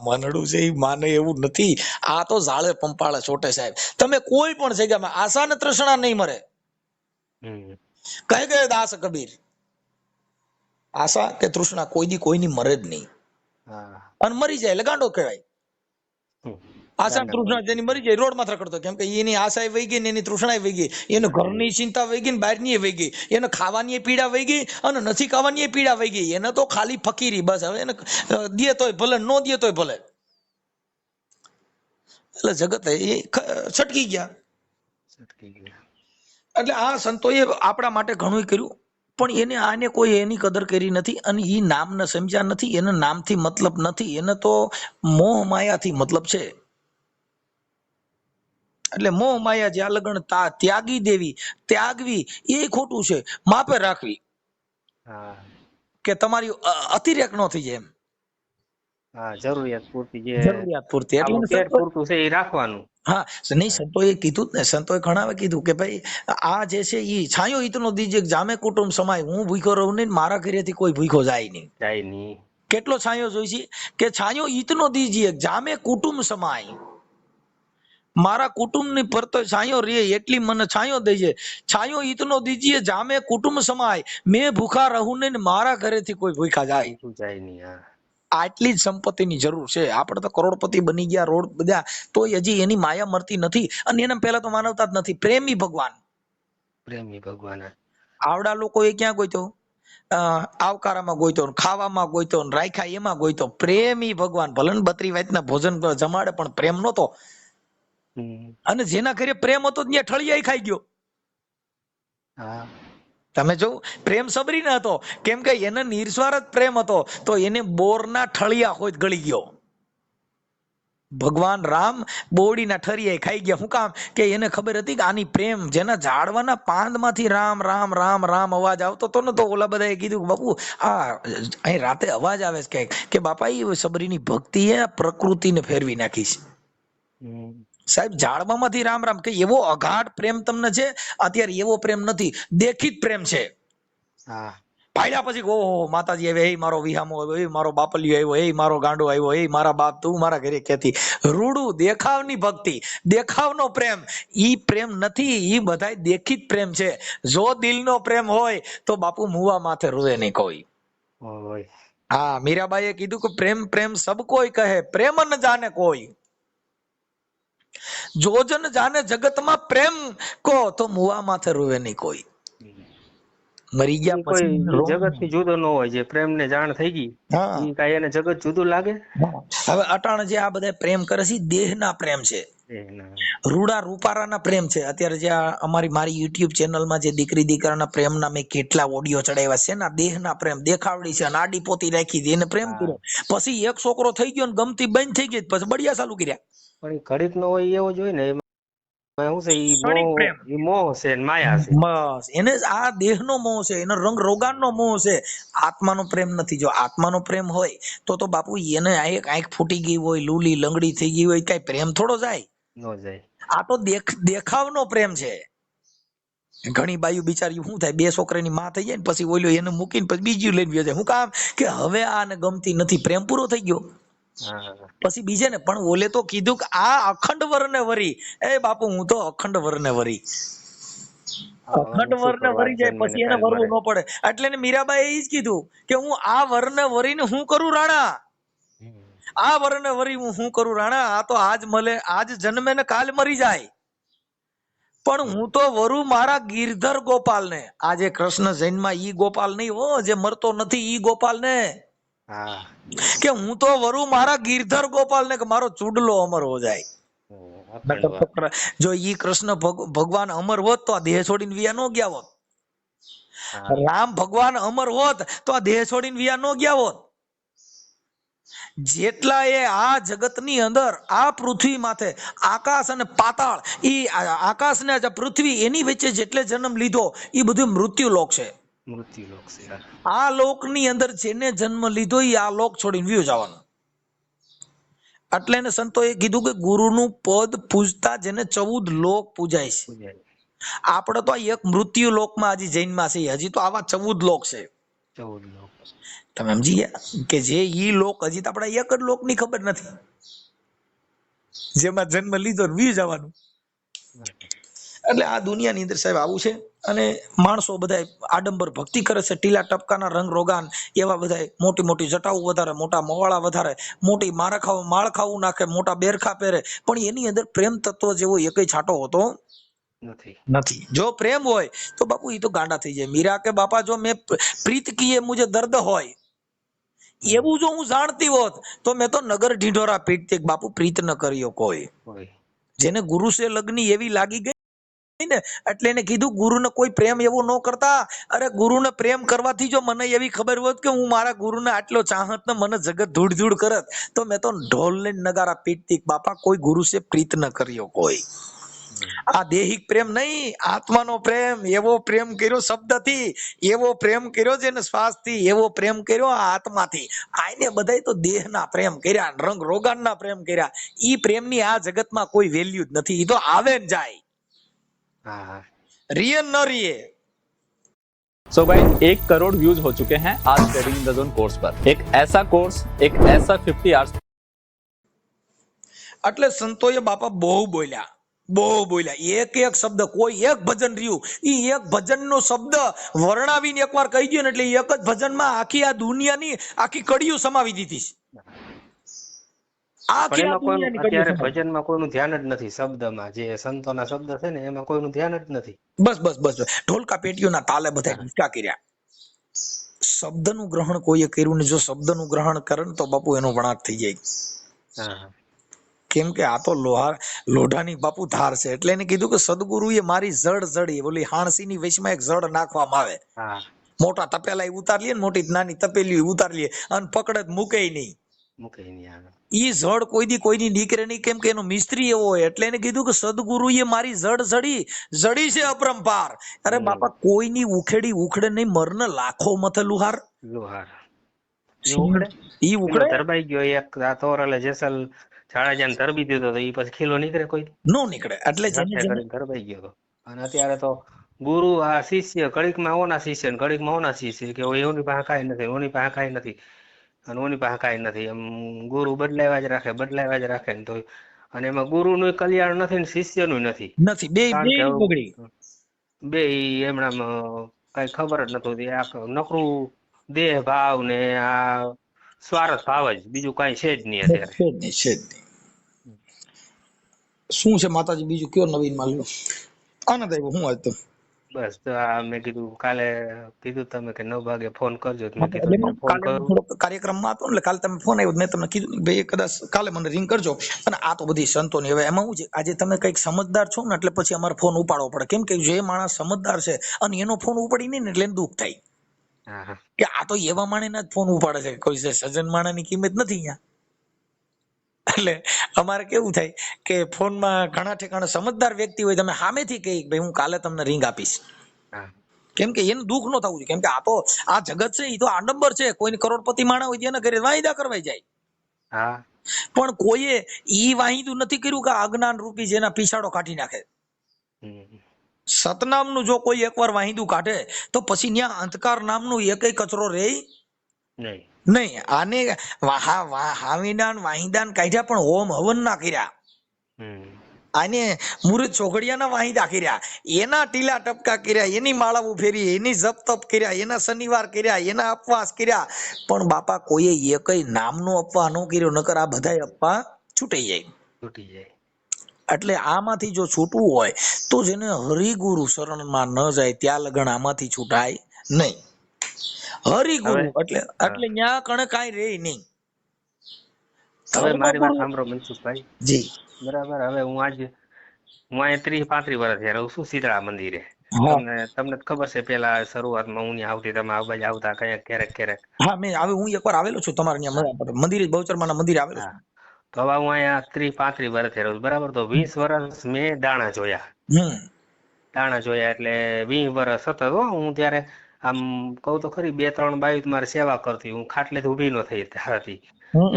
મનડું છે એ માને એવું નથી. આ તો ઝાડે પંપાળે છોટે સાહેબ. તમે કોઈ પણ જગ્યામાં આશા ને તૃષ્ણા નહીં મરે. કહે ગયે દાસ કબીર, આશા કે તૃષ્ણા કોઈ દી કોઈની મરે જ નહીં. અને મરી જાય એટલે ગાંડો કહેવાય. આશા તૃષ્ણા જેની મરી જાય રોડ માં રખડતો. કેમ કે એની આશા વહી ગઈ ને એની તૃષ્ણા વહી ગઈ, એને ઘરની ચિંતા વહી ગઈ ને બહારની વહી ગઈ, એને ખાવાની પીડા વહી ગઈ અને નથી ખાવાની પીડા વહી ગઈ. એને તો ખાલી ફકીરી બસ. હવે એને દે તોય ભલે, નો દે તોય ભલે. એટલે જગત એ છટકી ગયા. એટલે આ સંતોએ આપણા માટે ઘણું કર્યું, પણ એને આને કોઈ એની કદર કરી નથી અને એ નામને સમજ્યા નથી. એને નામથી મતલબ નથી, એને તો મોહ માયાથી મતલબ છે. એટલે મોહ માયા જ્યાં લગન ત્યાગી દેવી, ત્યાગવી એ ખોટું છે. માપે રાખવી કે તમારી અતિરેક ન થઈ જાય એમ. જરૂરિયાત પૂરતી જે જરૂરિયાત પૂરતી એટલે પેટ પૂરતું છે એ રાખવાનું. હા, નહીં સંતોએ કીધું ને, સંતોએ ઘણા કીધું કે ભાઈ આ જે છે એ છાયો ઈતનો દીજે જામે કુટુંબ સમાય. હું ભૂખ્યો રહું નહીં, મારા ઘરેથી કોઈ ભૂખ્યો જાય નહીં. કેટલો છાયો જોઈ છે કે છાયો ઈતનો દીજે જામે કુટુંબ સમાય. મારા કુટુંબની પર તો છાયો રે એટલી મને છાયો દેજે. છાયો ઈતનો દીજીએ જામે કુટુંબ સમાય. મેં ભૂખા રહું નહીં, મારા ઘરેથી કોઈ ભૂખા જાય નહીં. આટલી જ સંપત્તિની જરૂર છે. આપણે તો કરોડપતિ બની ગયા, રોડ બધા, તો હજી એની માયા મરતી નથી. અને એના પહેલા તો માનવતા જ નથી. પ્રેમી ભગવાન આવડા લોકો એ ક્યાં ગોઈતો? આવકારામાં ગોઈતો, ખાવામાં ગોઈતો, રાખ્યા એમાં ગોઈતો. પ્રેમી ભગવાન ભલે 32 વાતના ભોજન જમાડે પણ પ્રેમ નતો. અને જેના ઘરે પ્રેમ હતો ત્યાં ઠળિયાઈ ખાઈ ગયો. તમે જો પ્રેમ સબરી ન હતો, કેમ કે એને નિર્સ્વાર્થ પ્રેમ હતો, તો એને બોરના ઠળિયા હોય ગળી ગયો. ભગવાન રામ બોડીના ઠરિયા ખાઈ ગયા. શું કામ? કે એને ખબર હતી કે આની પ્રેમ, જેના ઝાડવાના પાંદમાંથી રામ રામ રામ રામ અવાજ આવતો હતો ને, તો ઓલા બધાએ કીધું કે બાપુ અહીં રાતે અવાજ આવે છે કે બાપા એ સબરીની ભક્તિ એ પ્રકૃતિને ફેરવી નાખી છે. સાહેબ ઝાડવામાંથી રામ રામ, કે એવો અગાઢ પ્રેમ તમને છે. અત્યારે એવો પ્રેમ નથી, દેખિત પ્રેમ છે. હા, પાડ્યા પછી ઓહો માતાજી આવે, એ મારો વિહામો આવ્યો, એ મારો બાપલિયો આવ્યો, એ મારો ગાંડો આવ્યો, એ મારા બાપ તું મારા ઘરે કેતી. રૂડું દેખાવની ભક્તિ, દેખાવનો પ્રેમ, ઈ પ્રેમ નથી. ઈ બધાય દેખિત પ્રેમ છે. જો દિલનો પ્રેમ હોય તો બાપુ મુવા માથે રૂવે નહીં કોઈ. હોય. હા, મીરાબાઈએ કીધું કે પ્રેમ પ્રેમ સબ કોઈ કહે, પ્રેમ ન જાને કોઈ. જો જન જાને જગતમાં પ્રેમ કો, તો મુવા માથે રૂવે નહીં કોઈ. મરી ગયા કોઈ પછી જગત થી જુદો ન હોય. જે પ્રેમ ને જાણ થઈ ગઈ, હા. ઈ કાંઈ એને જગત જુદું લાગે? હવે અટાણે જે આ બધા પ્રેમ કરે છે, દેહના પ્રેમ છે. રૂડા રૂપારાના પ્રેમ છે. અત્યારે જે મારી યુટ્યુબ ચેનલમાં જે દીકરી દીકરાના પ્રેમના મેં કેટલા ઓડિયો ચડાવ્યા છે ને, દેહના પ્રેમ દેખાવડી છે, નાડી પોતી રાખી હતી, એને પ્રેમ કર્યો. પછી એક છોકરો થઈ ગયો ને ગમતી બંધ થઈ ગઈ, પછી બળિયા ચાલુ કર્યા. પણ ઈ ઘડીક નો હોય એવો જ હોય ને. એમાં શું છે? ક્ષણિક પ્રેમ. ઈ મોહ છે ને માયા છે. બસ એને આ દેહનો મોહ છે, એનો રંગ રોગાનનો મોહ છે. આત્માનો પ્રેમ નથી. જો આત્માનો પ્રેમ હોય તો બાપુ એને એક આંખ ફૂટી ગઈ હોય, લૂલી લંગડી થઈ ગઈ હોય, કઈ પ્રેમ થોડો જાય? નો જાય. આ તો દેખાવનો પ્રેમ છે. ઘણી બાયું બિચારી શું થાય, બે છોકરાની માં થઈ જાય ને પછી ઓલ્યો એને મૂકીને પછી બીજી લઈને વ્યો જાય. શું કામ? કે હવે આને ગમતી નથી, પ્રેમ પૂરો થઈ ગયો. પછી બીજે ને પણ ઓલે તો કીધું કે આ અખંડ વરને વરી. એ બાપુ હું તો અખંડ વરને વરી. અખંડ વરને વરી જાય પછી એને વરવું ન પડે. એટલે ને મીરાબાઈએ એ જ કીધું કે હું આ વરને વરીને હું કરું રાણા, આ વરને વરી હું શું કરું રાણા. આ તો આજ મળે, આજ જન્મે ને કાલ મરી જાય, પણ હું તો વરુ મારા ગિરધર ગોપાલ ને. આ જે કૃષ્ણ જન્મમાં ઈ ગોપાલ નહીં હો, જે મરતો નથી ઈ ગોપાલ ને. કે હું તો વરુ મારા ગિરધર ગોપાલ ને, કે મારો ચૂડલો અમર હો જાય. જો ઈ કૃષ્ણ ભગવાન અમર હોત તો આ દેહ છોડીને વિયા નો ગયા હોત. રામ ભગવાન અમર હોત તો આ દેહ છોડીને વિયા નો ગયા હોત. જેટલા એ આ જગતની અંદર, આ પૃથ્વી માથે આકાશ અને પાતાળ, ઈ આકાશ ને પૃથ્વી એની વચ્ચે જેટલે જન્મ લીધો એ બધું મૃત્યુ લોક છે. મૃત્યુ લોક છે. આ લોકની અંદર જેને જન્મ લીધો એ આ લોક છોડીને વિયો જવાનો. એટલે એને સંતોએ કીધું કે ગુરુનું પદ પૂજતા જેને 14 લોક પૂજાય છે. આપણે તો એક મૃત્યુ લોકમાં હજી જૈનમાં છે, હજી તો આવા 14 લોક છે. 14 લોક. તમે સમજી ગયા કે જે ઈ લોક હજી તો આપણા એક જ લોક ની ખબર નથી, જેમાં જન્મ લીધો વી જવાનું. એટલે આ દુનિયાની અંદર સાહેબ આવું છે. અને માણસો બધા આડંબર ભક્તિ કરે છે, ટીલા ટપકાના રંગ રોગાન એવા બધા, મોટી મોટી જટાઓ વધારે, મોટા મોવાળા વધારે, મોટી માળખાવું નાખે, મોટા બેરખા પહેરે, પણ એની અંદર પ્રેમ તત્વ જેવો એકય છાંટો હોતો નથી. જો પ્રેમ હોય તો બાપુ એ તો ગાંડા થઈ જાય. મીરા કે બાપા જો મેં પ્રીત કીએ મુझे દર્દ હોય, એવું જો હું જાણતી હોત તો મેં તો નગર ઢીંઢોરા પીટતી. બાપુ પ્રીત ન કર્યો કોઈ. જેને ગુરુ સે લગની એવી લાગી ગઈ ને, એટલે એને કીધું ગુરુને કોઈ પ્રેમ એવો ન કરતા. અરે ગુરુને પ્રેમ કરવાથી જો મને એવી ખબર હોત કે હું મારા ગુરુને આટલો ચાહત ને મને જગત ધૂળ ધૂળ કરત, તો મેં તો ઢોલ ને નગારા પીટતી. બાપા કોઈ ગુરુ સે પ્રીત ન કર્યો કોઈ. આ દેહિક પ્રેમ નહીં, આત્માનો પ્રેમ. એવો પ્રેમ કર્યો શબ્દથી, એવો પ્રેમ કર્યો જેને શ્વાસથી, એવો પ્રેમ કર્યો આ આત્માથી. આને બધાય તો દેહના પ્રેમ કર્યા, રંગ રોગાનના પ્રેમ કર્યા. ઈ પ્રેમની આ જગતમાં કોઈ વેલ્યુ જ નથી. ઈ તો આવે ને જાય, रिये न रिये। सो भाई 1 करोड़ व्यूज हो चुके हैं आज trading in the zone course पर। एक ऐसा कोर्स, एक ऐसा 50 आवर्स। એટલે સંતોએ બાપા બહુ બોલ્યા, એક એક શબ્દ, કોઈ એક ભજન રહ્યું ઈ એક ભજનનો શબ્દ વર્ણાવીને એકવાર કહી ગયો ને એટલે એક જ ભજનમાં આખી આ દુનિયાની આખી કડીઓ સમાવી દીધી છે. અત્યારે ભજનમાં કોઈનું ધ્યાન જ નથી. શબ્દમાં જે સંતોના શબ્દ છે ને એમાં કોઈનું ધ્યાન જ નથી. બસ ઢોલકા પેટીઓના તાલે બધા હિંચકા કર્યા. શબ્દનું ગ્રહણ કોઈએ કર્યું ને જો શબ્દનું ગ્રહણ કરે ને તો બાપુ એનો વણાટ થઈ જાય. કેમ કે આ તો લોઢાની બાપુ ધાર છે. એટલે એને કીધું કે સદગુરુએ મારી જડ જડી, ઓલી હાણસીની વચમાં એક જડ નાખવામાં આવે, મોટા તપેલા ઉતાર લે ને મોટી નાની તપેલી ઉતાર લે અને પકડે મૂકે નહીં. મૂકે નહીં આગળ. ઈ જડ કોઈ દી કોઈની નીકળે નહીં, કેમ કે એનો મિસ્ત્રી એવો હોય. એટલે એને કીધું કે સદગુરુએ મારી જડ જડી છે અપરંપાર. અરે બાપા, કોઈની ઉખેડી ઉખડે નહીં, મરને લાખો મથે લુહાર. લુહાર એ ઉખડે. ઈ ઉખડે ધરબાઈ ગયો એક આ તોરલે જેસલ જાડેજાને ધરબી દીધો તો એ પછી ખીલો નીકળે કોઈ નો નીકળે. એટલે ધરબાઈ ગયો હતો. અને અત્યારે તો ગુરુ આ શિષ્ય ઘડીકમાં ઓના શિષ્ય ને ઘડીકમાં ઓના શિષ્ય કે ઓની પાસે કાંઈ નથી, ઓની પાસે કાંઈ નથી અને ઓની પાસે કાંઈ નથી, એમ ગુરુ બદલાવ્યા જ રાખે ને તો. અને એમાં ગુરુનું કલ્યાણ નથી ને શિષ્યનું નથી. બે બે એમણામ કઈ ખબર જ નતું. આ નકરું દેહ ભાવ ને આ સ્વાર્થ ભાવ જ, બીજું કઈ છે જ નહીં અત્યારે. શું છે માતાજી બીજું કયો નવીન માં લ્યો? આનંદ આવ્યો. હું આજ તો બસ તો આ મેં કીધું કાલે કીધું તમે કે 9 વાગે ફોન કરજો. મેં કીધું ફોન કરું. કાર્યક્રમમાં હતો એટલે કાલે તમે ફોન આવ્યો, મેં તમને કીધું ભાઈ કદાચ કાલે મને રિંગ કરજો. અને આ તો બધી સંતોની. હવે એમાં શું છે, આજે તમે કઈક સમજદાર છો ને એટલે પછી અમારે ફોન ઉપાડવો પડે. કેમ કે જે માણસ સમજદાર છે અને એનો ફોન ઉપાડી નહીં ને એટલે એને દુઃખ થાય કે આ તો એવા માણસના જ ફોન ઉપાડે છે, કોઈ સજ્જન માણસની કિંમત નથી અહીંયા. એટલે અમારે કેવું થાય કે ફોનમાં ઘણા ઠેકાણે સમજદાર વ્યક્તિ હોય, તમે સામેથી કહી ભાઈ હું કાલે તમને રિંગ આપીશ. કેમ કે એને દુઃખ ન થવું જોઈએ. કેમ કે આ તો આ જગત છે, એ તો આડંબર છે. કોઈને કરોડપતિ માણસ હોય એને ઘરે વાયદા કરવાઈ જાય. પણ કોઈએ ઈ વાહિદું નથી કર્યું કે અજ્ઞાન રૂપી જેના પીછાડો કાઢી નાખે. સતનામનું જો કોઈ એકવાર વાહિદું કાઢે તો પછી ત્યાં અંધકાર નામનું એકય કચરો રહે નહીં. આને હાવિદાન વાહિદાન કાઢ્યા પણ હોમ હવન ના કર્યા. આને મુરત ચોઘડિયાના વાહિદા કર્યા, એના ટીલા ટપકા કર્યા, એની માળાઓ ફેરી, એની જપ તપ કર્યા, એના શનિવાર કર્યા, એના ઉપવાસ કર્યા. પણ બાપા કોઈએ એકય નામનો અપવા ન કર્યો, નકર આ બધાય અપવા છૂટી જાય. એટલે આમાંથી જો છૂટવું હોય તો જેને હરિગુરુ શરણમાં ન જાય ત્યાં લગન આમાંથી છૂટાય નહીં. હરિગુરુ એટલે ન્યા કણે કાંઈ રે નહીં. હવે મારી વાત સાંભળો મનસુખભાઈ જી. બરાબર. હવે હું અહીંયા 30-35 વર્ષથી રહું છું શીતળા મંદિરે. તમને ખબર છે પેલા શરૂઆતમાં હું આવતી, તમે આ બાજુ આવતા ક્યારેક. હા, હું એકવાર આવેલો છું તમારે ત્યાં મંદિર, બહુચરમાના મંદિરે આવેલો છું. તો હવે હું અહીંયા 30-35 વર્ષથી રહું છું. બરાબર. તો 20 વર્ષ મેં દાણા જોયા. એટલે 20 વર્ષ સતત હું ત્યારે આમ કહું તો ખરી 2-3 બાયું મારી સેવા કરતી. હું ખાટલે ઉભી ન થઈ હતી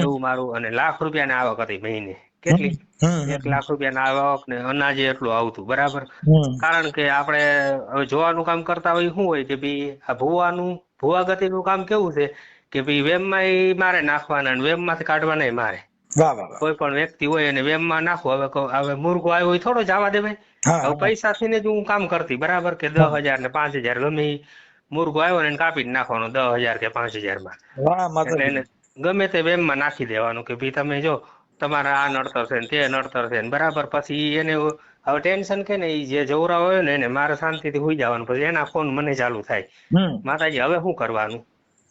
એવું મારું. અને લાખ રૂપિયાની આવક હતી મહિને. કેટલી? 1 લાખ રૂપિયાની આવક ને અનાજે એટલું આવતું. બરાબર. કારણ કે આપણે હવે જોવાનું કામ કરતા હોય શું હોય કે ભાઈ આ ભુવા ગતિનું કામ કેવું છે કે ભાઈ વેમમાં મારે નાખવાના, વેમમાંથી કાઢવાના મારે. કોઈ પણ વ્યક્તિ હોય અને વેમમાં નાખવું. હવે મુર્ગો આવ્યો હોય થોડો જવા દેવાય. હવે પૈસાથી ને જ હું કામ કરતી. બરાબર. કે 10,000 ને 5,000 ગમે મુર્ગો આવ્યો ને કાપી નાખવાનો 10,000 કે 5,000 માં. એટલે એને ગમે તે વેમમાં નાખી દેવાનું કે ભાઈ તમે જો તમારે આ નડતર છે ને તે નડતર છે ને. બરાબર. પછી એને હવે ટેન્શન કે ને જે જવરા હોય ને એને મારે શાંતિથી હોઈ જવાનું. પછી એના ફોન મને ચાલુ થાય, માતાજી હવે શું કરવાનું?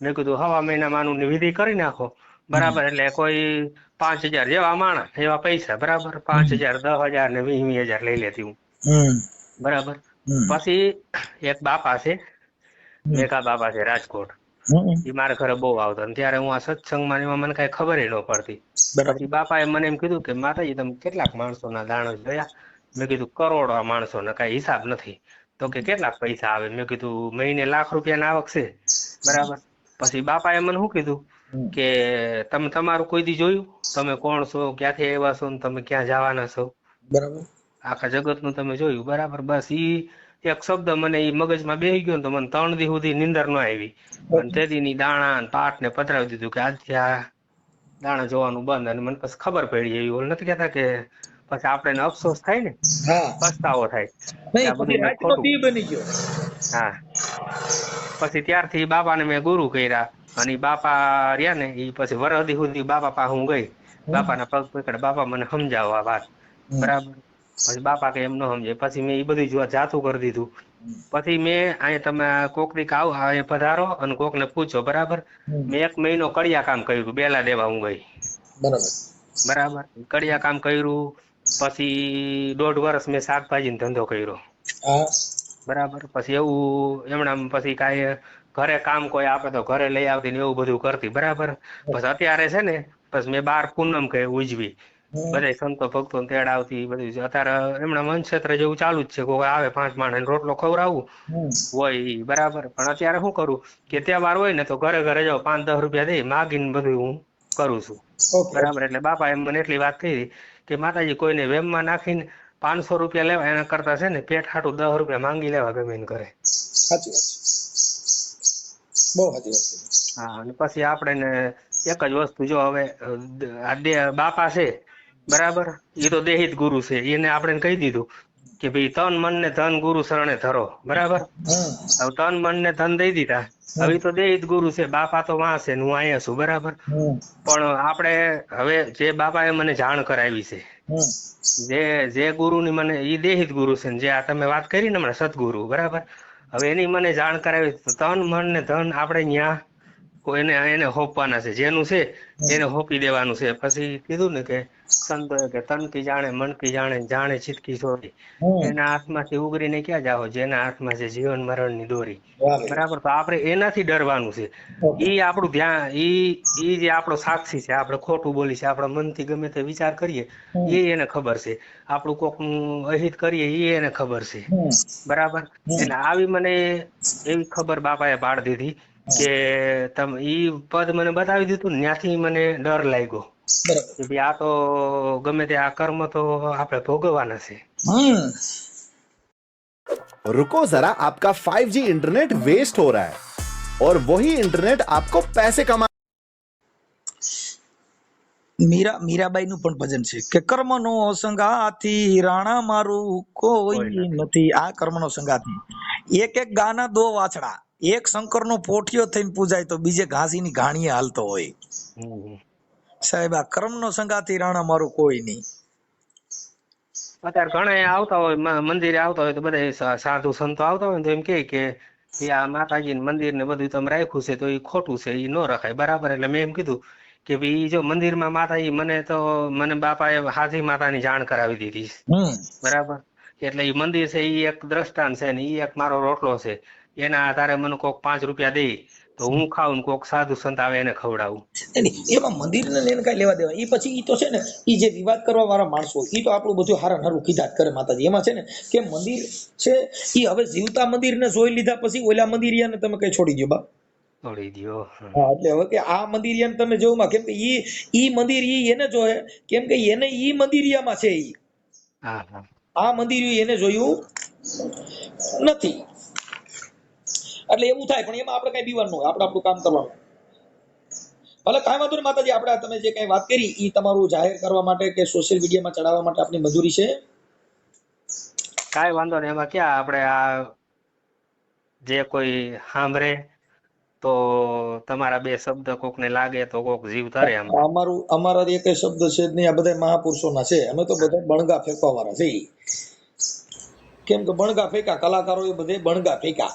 મેં કીધું હવા મહિનામાં વિધિ કરી નાખો. બરાબર. એટલે કોઈ 5,000 જેવા માણસ એવા પૈસા. બરાબર. 5,000, 10,000 ને 20,000 લઈ લેતી હું. બરાબર. પછી એક બાપા છે, મેઘા બાપા છે રાજકોટ. એ મારા ઘરે બહુ આવતા. ત્યારે હું આ સત્સંગમાં એમાં મને કઈ ખબર ન પડતી. પછી બાપાએ મને એમ કીધું કે માતાજી તમે કેટલાક માણસોના દાણા જોયા? મેં કીધું કરોડો માણસોના કઈ હિસાબ નથી. તો કે કેટલાક પૈસા આવે? મેં કીધું મહિને લાખ રૂપિયાની આવક છે. બરાબર. પછી બાપાએ મને શું કીધું કે તમે તમારું કોઈ દી જોયું? તમે કોણ છો, ક્યાંથી આવ્યા છો, તમે ક્યાં જવાના છો? બરાબર. આખા જગતનું તમે જોયું? બરાબર. બસ ઈ એક શબ્દ મને ઈ મગજમાં બેસી ગયો ને તો મને 3 દી સુધી નીંદર ન આવી. અને તે દીની દાણા ને પાટ ને પધરાવી દીધું કે આજથી આ દાણા જોવાનું બંધ. અને મને પછી ખબર પડી એવી ઓલ નથી કહેતા કે પછી આપણે અફસોસ થાય ને, પસ્તાવો થાય. હા. પછી ત્યારથી બાપાને મેં ગુરુ કર્યા. અને બાપા રહ્યા ને એ પછી વરદી સુધી બાપા પાસે હું ગઈ. બાપાના પગ પકડે, બાપા મને સમજાવો આ વાત. બરાબર. પછી બાપા કે એમ ન સમજે. પછી મેં એ બધું જાતું કરી દીધું. પછી મેં અહીંયા તમે કોક દીક આવો અહીંયા પધારો અને કોક ને પૂછો. બરાબર. મેં 1 મહિનો કડિયા કામ કર્યું, બેલા દેવા હું ગઈ. બરાબર. કડિયા કામ કર્યું. પછી 1.5 વર્ષ મેં શાકભાજી ધંધો કર્યો. બરાબર. પછી એવું એમણા પછી કાંઈ ઘરે કામ કોઈ આપે તો ઘરે લઈ આવતી ને એવું બધું કરતી. બરાબર. પછી અત્યારે છે ને પછી મેં 12 પૂનમ કે ઉજવી, બધા સંતો ભક્તો તેડાવતી બધું. અત્યારે એમણા મનક્ષેત્ર જેવું ચાલુ જ છે, કોઈ આવે 5 માણસ રોટલો ખવડાવું હોય ઈ, બરાબર. પણ અત્યારે શું કરું કે તહેવાર હોય ને તો ઘરે ઘરે જાઉં, 5-10 રૂપિયા દઈ માગીને બધું હું કરું છું, બરાબર. એટલે બાપા એમ મને એટલી વાત કરી કે માતાજી કોઈને વેમમાં નાખીને 500 રૂપિયા લેવા એના કરતા છે ને પેટ હાટું 10 રૂપિયા માંગી લેવા ગમે એને કરે. સાચી વાત છે, બહુ સાચી વાત છે. હા, અને પછી આપણે ને એક જ વસ્તુ, જો હવે બાપા છે, બરાબર, એ તો દેહિત ગુરુ છે, એને આપણે કહી દીધું કે ભાઈ તન મન ને ધન ગુરુ શરણે ધરો, બરાબર. હવે તન મન ને ધન દઈ દીધા, હવે તો દેહિત ગુરુ છે, બાપા તો વાં છે ને હું અહીંયા છું, બરાબર. પણ આપણે હવે જે બાપાએ મને જાણ કરાવી છે, જે ગુરુની મને, ઈ દેહિત ગુરુ છે ને જે આ તમે વાત કરી ને હમણાં સદગુરુ, બરાબર. હવે એની મને જાણ કરાવી, તન મન ને ધન આપણે ન્યા એને હોપવાના છે, જેનું છે એને હોપી દેવાનું છે. પછી કીધું ને કે સંતોએ કે તન કી જાણે મન કી જાણે જાણે ચિત્ત કી ચોરી, એના હાથમાંથી ઉગરીને ક્યાં જાઓ, જેના હાથમાં છે જીવન મરણ ની દોરી, બરાબર. તો આપણે એનાથી ડરવાનું છે. ઈ આપણું ધ્યાન, ઈ જે આપણો સાક્ષી છે, આપણે ખોટું બોલી છે, આપણા મનથી ગમે તે વિચાર કરીએ એ એને ખબર છે, આપણું કોકનું અહિત કરીએ એ એને ખબર છે, બરાબર. એટલે આવી મને એવી ખબર બાપાએ પાડી દીધી કે તમે ઈ પદ મને બતાવી દીધું ને, ત્યાંથી મને ડર લાગ્યો કે ભાઈ આ તો ગમે તે આ કર્મ તો આપણે ભોગવવાના છે. रुको जरा, आपका 5G इंटरनेट वेस्ट हो रहा है और वही इंटरनेट आपको पैसे कमा મીરાબાઈ નું પણ ભજન છે કે કર્મનો સંગાથી રાણા મારું કોઈ નથી. આ કર્મનો સંગાથી એક એક ગાના 2 વાછડા, એક શંકર નો પોઠિયો થઈને પૂજાય તો બીજે ઘાસીની ઘાણીએ હાલતો હોય. સાહેબ આ કર્મનો સંગાથી રાણા મારું કોઈ નહીં. અત્યારે ઘણા આવતા હોય મંદિરે આવતા હોય તો બધા સાધુ સંતો આવતા હોય તો એમ કે આ માતાજી મંદિર ને બધું તમે રાખ્યું છે તો એ ખોટું છે, એ ન રખાય, બરાબર. એટલે મેં એમ કીધું કે ભાઈ જો મંદિરમાં માતાજી મને બાપાએ હાથી માતાની જાણ કરાવી દીધી, બરાબર. એટલે એ મંદિર છે એ એક દ્રષ્ટાંત છે ને એ એક મારો રોટલો છે, એના આધારે મને કોક 5 રૂપિયા દે તો હું ખાઉં ને કોક સાધુ સંત આવે એને ખવડાવું. એમાં મંદિર ને લઈને કઈ લેવા દેવા, એ પછી ઈ તો છે ને ઈ જે વિવાદ કરવા વાળા માણસો ઈ તો આપણું બધું હારું કીધા કરે માતાજી. એમાં છે ને કે મંદિર છે ઈ હવે જીવતા મંદિર ને જોઈ લીધા પછી ઓલા મંદિરિયાને તમે કઈ છોડી દો બા, છોડી દો. હા, એટલે હવે કે આ મંદિરિયાને તમે જોમાં, કેમ કે ઈ મંદિર ઈ એને જોહે, કેમ કે એને ઈ મંદિરિયામાં છે ઈ, આ મંદિર એને જોયું નથી. એટલે એવું થાય, પણ એમાં આપણે કઈ બીવાનું હોય, આપણે આપણું કામ કરવાનું. ભલે કાંઈ વાંધો નહીં માતાજી, આપણે તમે જે કઈ વાત કરી ઈ તમારું જાહેર કરવા માટે કે સોશિયલ મીડિયામાં ચડાવવા માટે આપની મજૂરી છે. કાંઈ વાંધો નહીં, એમાં ક્યાં આપણે આ જે કોઈ સાંભળે તો તમારા 2 શબ્દ કોકને લાગે તો કોક જીવ ધરે. અમારા એક શબ્દ છે જ નહીં, આ બધા મહાપુરુષોના છે. અમે તો બધા બણગા ફેંકવા વાળા છે, કેમ કે બણગા ફેંકા કલાકારો એ બધે બણગા ફેંકા.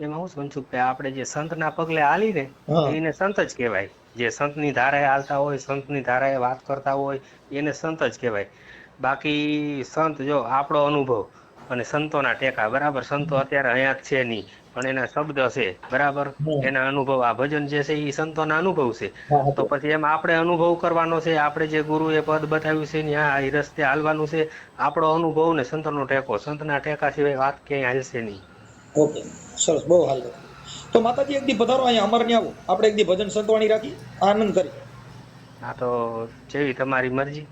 એમાં શું મનસુખભાઈ, આપણે જે સંતના પગલે હાલી ને એને સંત જ કહેવાય. જે સંતની ધારાએ હાલતા હોય, સંતની ધારાએ વાત કરતા હોય એને સંત જ કહેવાય. બાકી સંત જો આપણો અનુભવ અને સંતોના ટેકા, બરાબર. સંતો અત્યારે અહીંયા જ છે નહીં પણ એના શબ્દ છે, બરાબર. એના અનુભવ, આ ભજન જે છે એ સંતોના અનુભવ છે. તો પછી એમાં આપણે અનુભવ કરવાનો છે, આપણે જે ગુરુએ પદ બતાવ્યું છે ત્યાં એ રસ્તે હાલવાનું છે. આપણો અનુભવ ને સંતનો ટેકો, સંતના ટેકા સિવાય વાત ક્યાંય હાલશે નહીં. ઓકે, સરસ, બહુ હાલ. તો માતાજી એક દી પધારો અહીંયા અમારે ત્યાં આવો, આપણે એક દી ભજન સંતવાણી રાખી આનંદ કરી. હા, તો જેવી તમારી મરજી.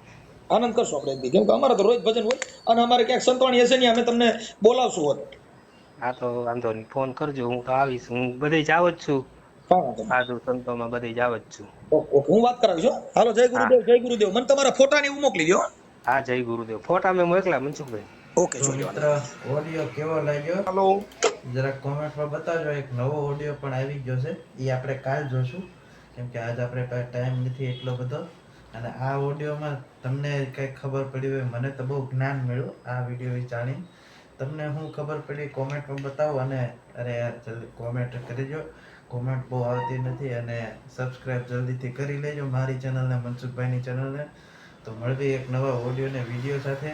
આનંદ કરશું આપણે એક દી, કેમ કે અમારે તો રોજ ભજન હોય અને અમારે ક્યાંક સંતવાણી હશે નહીં અમે તમને બોલાવશું હોત. હા, તો વાંધો નહીં, ફોન કરજો, હું તો આવીશ. હું બધે જાવ જ છું, સાધુ સંતોમાં બધે જાવ જ છું. ઓકે, હું વાત કરાવીશ. હાલો, જય ગુરુદેવ, જય ગુરુદેવ. મને તમારા ફોટા ને એવું મોકલી દો. હા, જય ગુરુદેવ. ફોટા મેં મોકલા મનસુખભાઈ. ઓકે, મિત્ર, ઓડિયો કેવો લાગ્યો હાલો જરા કોમેન્ટમાં બતાવજો. એક નવો ઓડિયો પણ આવી ગયો છે, એ આપણે કાલ જોશું, કેમ કે આજ આપણે પાસે ટાઈમ નથી એટલો બધો. અને આ ઓડિયોમાં તમને કંઈ ખબર પડી હોય, મને તો બહુ જ્ઞાન મળ્યું આ વિડીયો જાણી. તમને શું ખબર પડી કોમેન્ટમાં બતાવો. અને અરે યાર જલ્દી કોમેન્ટ કરજો, કોમેન્ટ બહુ આવતી નથી. અને સબસ્ક્રાઈબ જલ્દીથી કરી લેજો મારી ચેનલને, મનસુખભાઈની ચેનલને. તો મળવી એક નવા ઓડિયો ને વિડીયો સાથે.